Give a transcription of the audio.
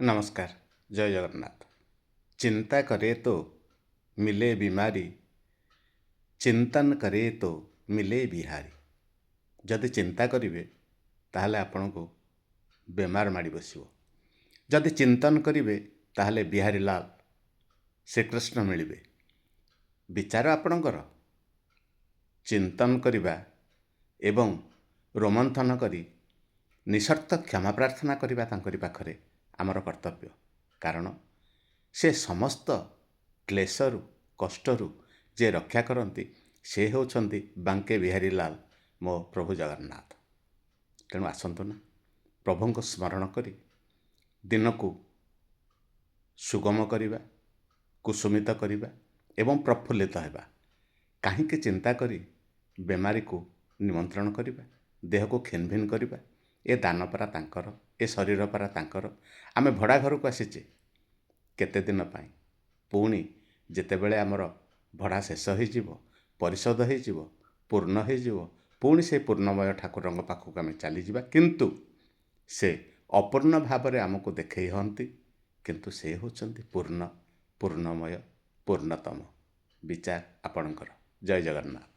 नमस्कार। जय जगन्नाथ। चिंता करे तो मिले बीमारी, चिंतन करे तो मिले बिहारी। जदि चिंता करिवे ताहले आपनको बेमार माड़ी बसिबो। जदि चिंतन करिवे ताहले बिहारी लाल श्रीकृष्ण मिलिबे। विचार आपणकर चिंतन करिबा एवं रोमंथन करी निसर्थ क्षमा प्रार्थना करिबा तांकरी पाखरे आमर कर्तव्य। कारण से समस्त क्लेशरु कष्टरु जे रक्षा करती से होउछंती बांके बिहारी लाल मो प्रभु जगन्नाथ। तेणु आसंतु ना प्रभुंको स्मरण करी दिन को सुगम करिबा, कुसुमित करिबा एवं प्रफुल्लित हेबा। कहीं चिंता करी बेमारी को निमंत्रण करिबा, देह को खिनभिन करिबा। ए दान परा तांकर, ए शरीर परा तांकर। आमे भड़ा घर को आसीचे केते दिन पाई, पुणी जेतेबेले आमर भड़ा शेष होइजिवो, परिशोध होइजिवो, पूर्ण होइजिवो, पुणी से पूर्णमय ठाकुरंग पाखक आमे चली जिबा। किंतु से अपूर्ण भावरे आमको देखै हंती, किंतु से होचंती पूर्ण, पूर्णमय, पूर्णतम। विचार आपणकर। जय जगन्नाथ।